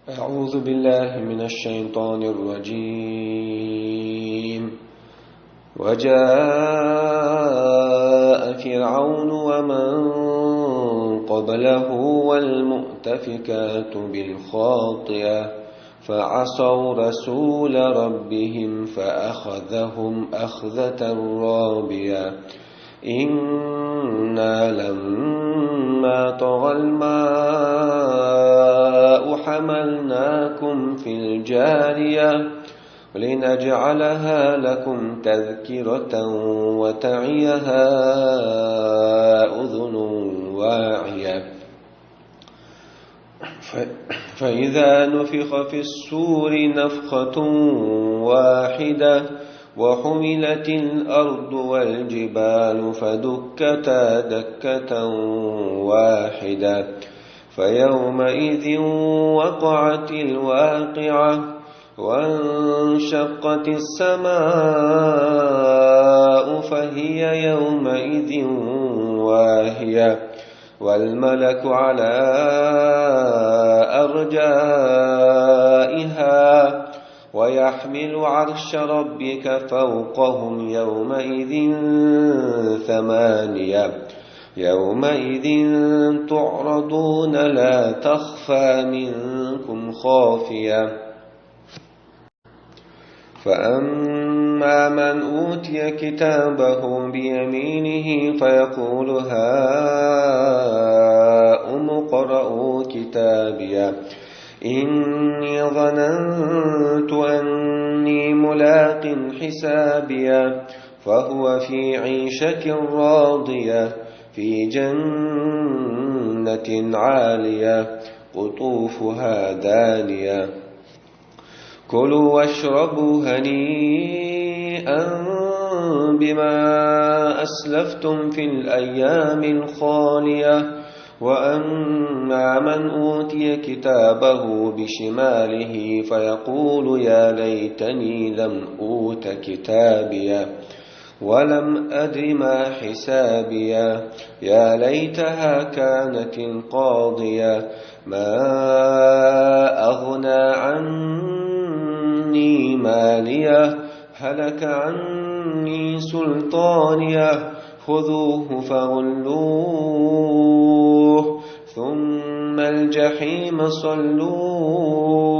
أعوذ بالله من الشيطان الرجيم. وجاء فرعون ومن قبله والمؤتفكات بالخاطئة فعصوا رسول ربهم فأخذهم أخذة رابية إنا لما طغى الماء حملناكم في الجارية ولنجعلها لكم تذكرة وتعيها أذن واعية فإذا نفخ في الصور نفخة واحدة وحملت الأرض والجبال فدكتا دكة واحدة فيومئذ وقعت الواقعة وانشقت السماء فهي يومئذ واهية والملك على أرجائها ويحمل عرش ربك فوقهم يومئذ ثمانية يومئذ تعرضون لا تخفى منكم خافية فأما من أوتي كتابه بيمينه فيقول هاؤم اقرءوا كتابيه إني ظننت أني ملاق حسابيه فهو في عيشة راضية في جنة عالية قطوفها دانية كلوا واشربوا هنيئا بما أسلفتم في الأيام الخالية وأما من أوتي كتابه بشماله فيقول يا ليتني لم أوت كتابيه ولم أدر ما حسابيه يا ليتها كانت القاضية ما أغنى عني ماليه هلك عني سلطانيه خذوه فغلوه ثم الجحيم صلوه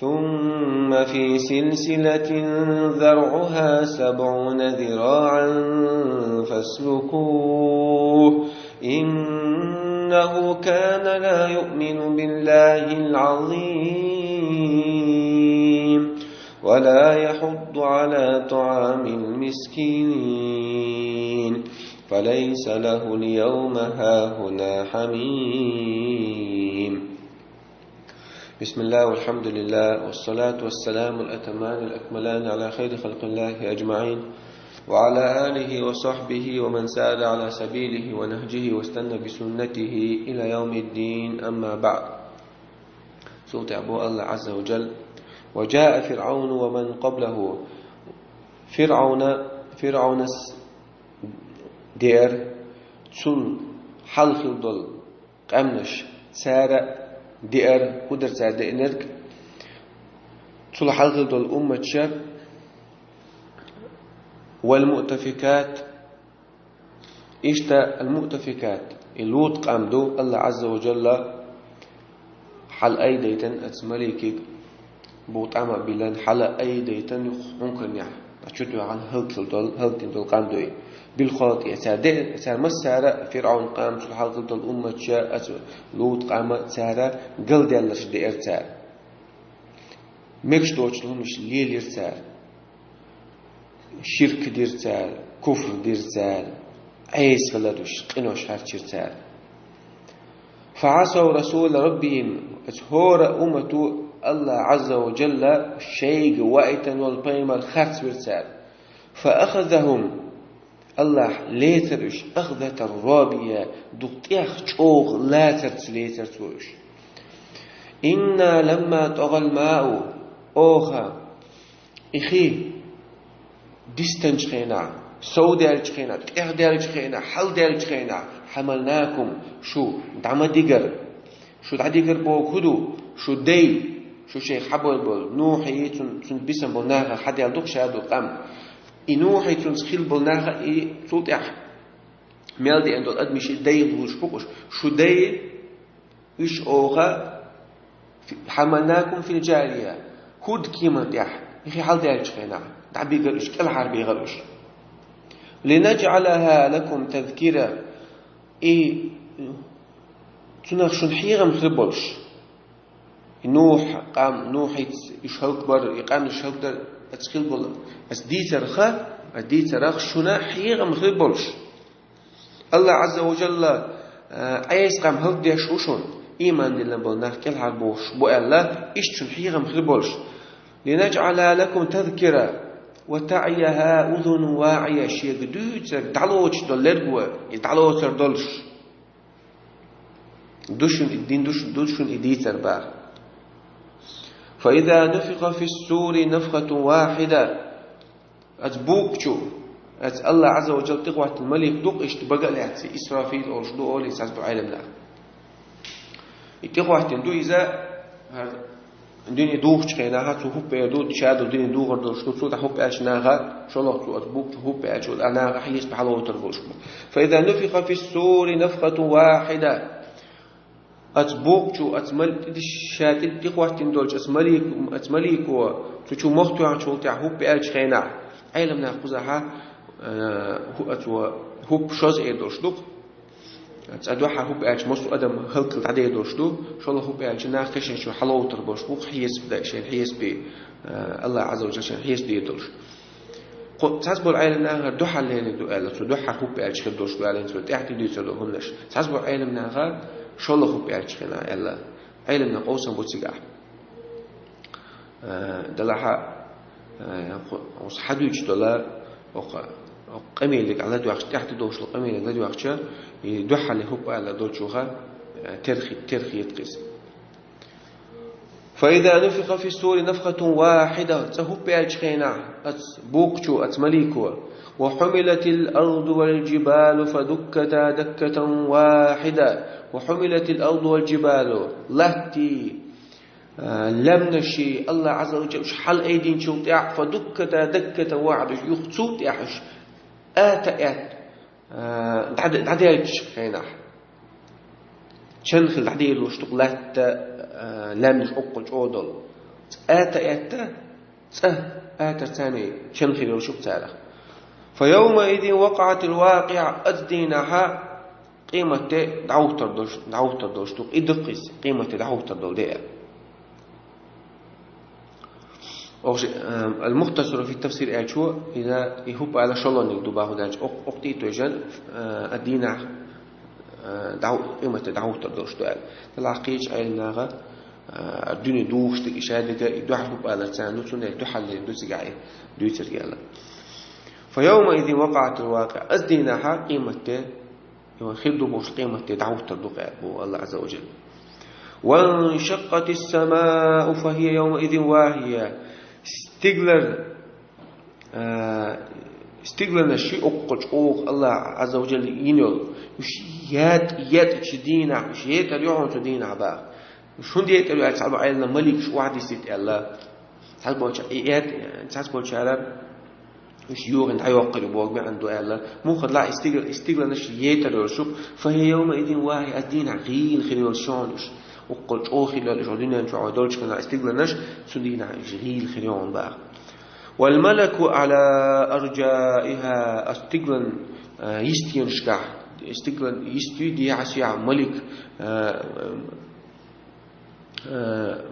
ثم في سلسلة ذرعها 70 ذراعا فاسلكوه إنه كان لا يؤمن بالله العظيم ولا يحض على طعام المسكين فليس له اليوم هاهنا حميم. بسم الله والحمد لله والصلاة والسلام الأتمان الأكملان على خير خلق الله أجمعين وعلى آله وصحبه ومن سار على سبيله ونهجه واستنى بسنته إلى يوم الدين. أما بعد. سورة أبو الله عز وجل. وجاء فرعون ومن قبله. فرعون دير تل حلق الضل قمنش سارة دير قدر سارة إنرك تل حلق الضل أمة شاب والمؤتفكات إشتا المؤتفكات اللوط قامدو الله عز وجل حل أيديتن أتسمليكي بوطعما بلان حل أيديتن يخونكن يعني أشتو عن هلتن دول قامدوي بالخاطئة سار مسارة فرعون قام تل حلق الضل أمة شاب لوط قام سارة قل ديالش دير سار مكش دوچلون مش ليل يرسار شرك ديرتال كفر ديرتال عيس غلدوش قنوش هارتشرتال فعصوا رسول ربهم اتهور أمة الله عز وجل شيء وائتا والبيم الخرس برتال فأخذهم الله ليترش أخذة الرابية دقيق شوغ لا ليتر توش إنا لما طغى الماء أوخا إخي ديستنج خينا سودال خينا تقدال خينا حلدال خينا حملناكم شو دعما ديگر شو دعديگر بوكدو شو دي شو شيخ حبول بول نوحي تون بيسم بولناها حد يالدوك شادو قام نوحي تون سخيل بولناها صوت اح ميلدي عندو الادمي شي دي بوش بوكش شو دي إيش أوغا حملناكم في الجارية هود كيما تيح يخي حال ديالش خينا تعبي قالوش كل حربي قالوش لنجعلها لكم تذكرة تنخشون حيغم خربوش نوح قام نوح يشهل كبر يقام يشهل در أتخيل بول أدي ترخ شنا حيغم خربوش الله عز وجل عايز قام هل ديش وشون إيمان لله بولناخ كل حربوش بو الله إشتون حيغم خربوش لنجعل لكم تذكرة وتعيها أذن واعية شيء قدوتر تعلوش دولرقوا يتعلوتر دولش دوشن الدين دوشن إديتر بار فإذا نفخ في السور نفخة واحدة أتبوكشو الله عز وجل تقوى الملك دوق اشتبقى لعتسي إسرافيل أو شدو أولي ساسبو عالم لا يتقوى تندو إذا الدنيا دوغ تشيناها تهوب يدو تشادو الدنيا دوغ دو شنو صوت حب اشناها شلون تو اتبوك تهوب اشو انا حيس بحلو تربوش فاذا نفخ في السور نفخه واحده اتبوك تو اتمل الشات تقوى تندولج اتمليك وتشو مختو عشو تهوب اشخينا علمنا خزها هو شوز ايدوشدوق أدوحة هو بأج مصر أدم هلك العديد دوشدو شو الله هو بأج ناقش شو حلو تربوش بوق حيس بدا شيء حيس ب الله عز وجل شيء حيس بيدوش تحسبوا العالم ناها دوحة اللي دوالة دوحة هو بأج خدوش دوالة انتو تأتي ديتلو همناش تحسبوا العالم ناها شو الله هو بأج خنا إلا علم نقوسا بوتسجع دلها وصحدوش دلا قميلك على دوخ تحت دوش القميلك على دوخ شا يدوح اللي هو على دوشها ترخي يتقس فإذا نفخ في السور نفخة واحدة تهب أجخينا بوقشو أتمليكو وحملت الأرض والجبال فدكتا دكة واحدة وحملت الأرض والجبال لهتي لم نشي الله عز وجل حل أيدين شو تاع فدكتا دكة واحدة يخصوت يحش آت تعديلش خينا شنخل تعديل وشتقلات لامش أقل جودل آت ثاني شنخل وشوف تاريخ فيومئذ وقعت الواقع أدينها قيمة دعوتر دوش تق إدقس قيمة دعوتر دول دير المختصر في التفسير أشوا إذا يهوب على شلون يدوبه داج أقتي توجن الدين قيمة دعوة تدوش دوال العقيج عينها الدنيا دوش تكشادك يدوحب على تانو سنة يدوحل يدوسجعي دويترجالا فيومئذ وقعت الواقع أدينها قيمة يخدو بوش قيمة دعوة تدوقع بو الله عز وجل وانشقت السماء فهي يومئذ واهية استقلل الشيء أقج الله عز وجل ينول وش يات تدينا وش يات اليوم تدينا با شون ديت اليوم تعبوا على ملك شو واحد يسيت الله تعبوا يات تعبوا شارب وش يوغن عيوقل بوق ما عنده الله مو خد لا استقلل الشيء يات اليوم فهي يومئذ واهية الدين غيل خير شانش وقل أخي لا الجودين نشوف عدالش كنا استقلناش سدينا جريل خيرون بقى والملك على أرجائها استقلن يستينشكا استقلن يستيدي عسيا ملك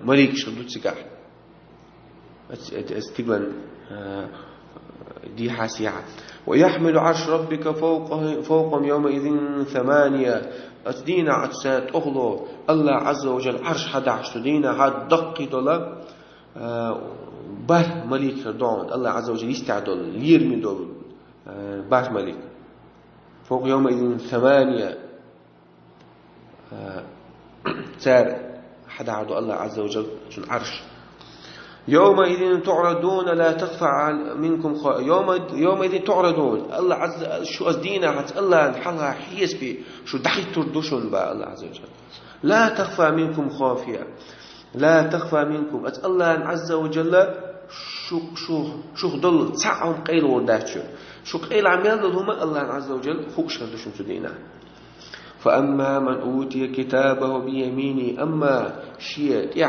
ملك شدود سكا استقلن دي حاسيا ويحمل عرش ربك فوقهم يومئذ 8 أتدينا عتسات أغلو الله عز وجل عرش حد عرش دينا حد دقي دولا بار ملك دون الله عز وجل يستعدل ليرمي دول بار ملك فوق يومئذ 8 سار حد عدو الله عز وجل شن عرش يومئذ تعرضون لا تخفى منكم يومئذ تعرضون الله عز شو أزدينا حتى الله الحلها حيس بي شو دحي تردوشون با الله عز وجل لا تخفى منكم خافية لا تخفى منكم أت الله عز وجل شو ضل تعم قيل وداتشو شو قيل عميل هما الله عز وجل خوش هذا تدينا فأما من أوتي كتابه بيميني أما شيء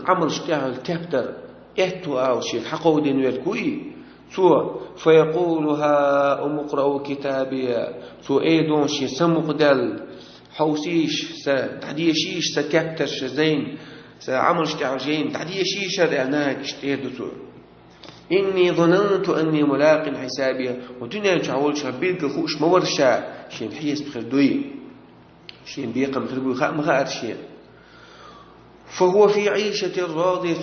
عمل اشتغل تبتر يهتو أو شيء حقو دين يلكوي فيقول ها اقرأوا كتابي ايدون شي سمق دل حوسيش تعديشيش سكبتش زين عمل اشتغل جين تعديشيش هناك اشتهدتو إني ظننت أني ملاق حسابي ودنيا تعول شربيك خوش مورشا شين حيس بخير دوي شين بيقم بخير بوي مغار شين فهو في عيشة راضية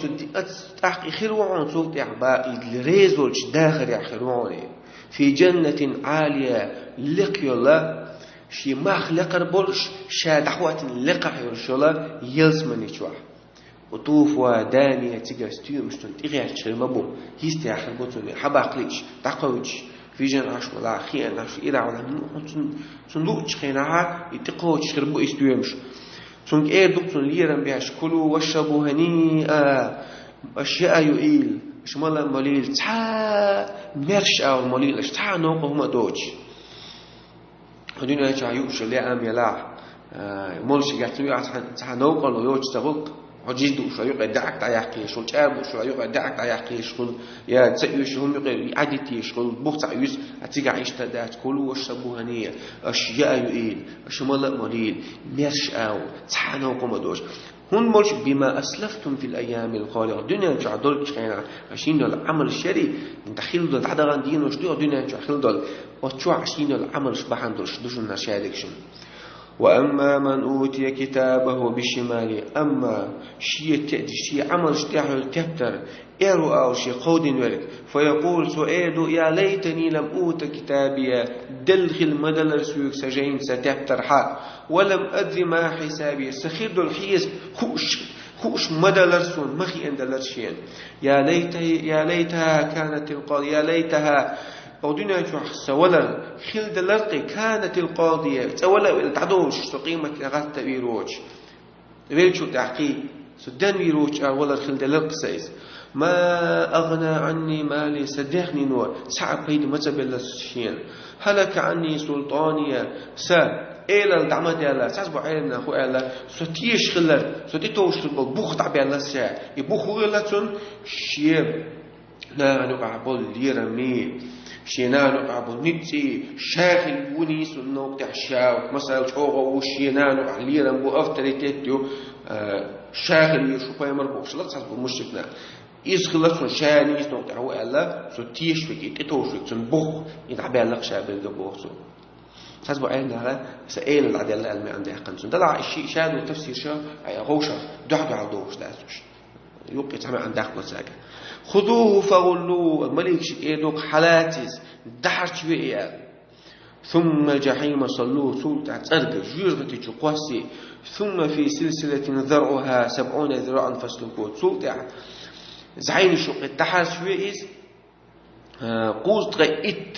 تحقي خيروعون صوت إعبائي الريزولش داخل يحخيروعوني في جنة عالية لقي الله شي ماخ لقر بولش شا دعوات لقح يرش الله يلزمني شوح وطوفوا دانية تيجا ستيو مشتون تيغير تشرمبو يستي آخر بوتوني حباقليش تقويش في جن عش ولا خيان عش إذا ولا صندوق تشخينها يتقوى تشربو يستيومش صنك دكتور ليرن بيعش كلوا واشربوا هنيئا أشياء يؤيل شمالا مليل تا مرش أو مليل تا نوقه ما دوج هدونا يشعيوش اللي عم يلاح مولش قاتلوا تا نوقه لو يوج تغوق عجيدو شو يقعد دعك تعيقي شو تعبو شو يقعد دعك تعيقي شو يا تسيوش هم يقعد عادتي شو بوقت عيوس أتيجا عيش تدات كلوا واشربوا هنيئا أشياء يؤيل شمالا مليل مرش أو تا نوقه ما دوج هون مولش بما أسلفتم في الأيام الخالية الدنيا نجع دول كشينا عشان العمل الشري نتخيل دول عدغان دين وشدوا الدنيا نجع خيل دول وتشوا عشان العمل شبحان دول شدوشنا شادكشم وأما من أوتي كتابه بالشمال أما شيء عمل اشتعل تبتر إيرو أو شيء قود ولك فيقول سؤيد يا ليتني لم أوت كتابي دلخل مدل سويك سجين ستبتر حق ولم أدري ما حسابي سخير الحيز خوش مدل سون مخي عند الرشين يا ليتها كانت القاضية يا ليتها قودنا شخص ولا خلد الأرض كانت القاضية ولا تعدوش تقيمة غات بيروج بيرجو تعقيب سدان بيروج ولا خلد الأرض سيس ما أغنى عني مالي سدحني نور سعب بيد متبل الشين هلك عني سلطانية إلى الدعمة ديالها ساسبو عيلنا أخو إلى ستيش خلر ستيتوش خلر بوخ تعبي الله سا يبوخ غلتون شيب لا نقع بول ليرمي شينا نقع بول نتي شاغل ونيس النوق تحشاو مثلا شوغو وشينا نقع ليرم بو أفتريتيتيو شاغل يشوفا يمربو شلط ساسبو مشتنا إزخلتون شانيس نوق تعو إلا ستيش فيك تيتوش فيك بوخ يتعبي الله شابل قبوخسو ساسبو عيلنا سائل العدل العلمي عندي حقنسون دلع الشيء شاد وتفسير شا غوشة دعوا على دوش داسوش يوقي تعمل عند حق وساقة خذوه فغلوه الملك شيء حلاتيز دحر شوية ثم جحيم صلوه سلطة ترقى جيرغتي قواسي ثم في سلسلة ذرعها 70 ذراعا فاسلكوه سلطة زعين شوق دحر شوية قوز تغيئت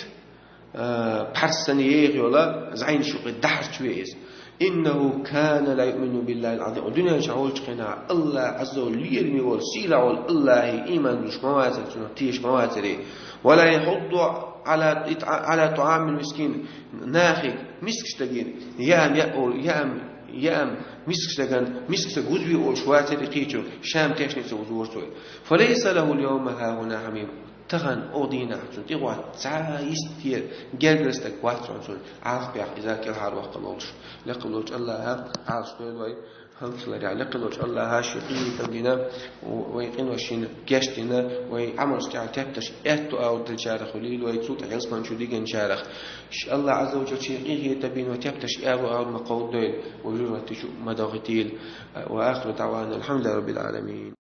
بحرسني ولا زعين شو قدحر شويز إنه كان لا يؤمن بالله العظيم الدنيا شعول قنا الله عز وجل يرمي والسيلة والله إيمان مش مواتر تنتيش مواتري ولا يحض على طعام المسكين ناخك مسك تجين يام مسك تجن مسك تجوزي أو شواتر قيتو شام تشني تزورتوي فليس له اليوم ها هنا حميم تغن أودينا عشان تقوى تعيستير جالس تقوى عشان عارف بيع إذا كل هذا وقت لولش لقلوش الله عارف شوي هم خلاري لقلوش الله شقي تبينا ويقين وشين جاشتنا ويعمل استعاء تبتش أتو أو تجارة خليل ويتصوت عصمان شو ديجن جارخ الله عز وجل شقيه تبين وتبتش أو المقود وجوه تشو مداغتيل وآخر دعوانا الحمد لله رب العالمين.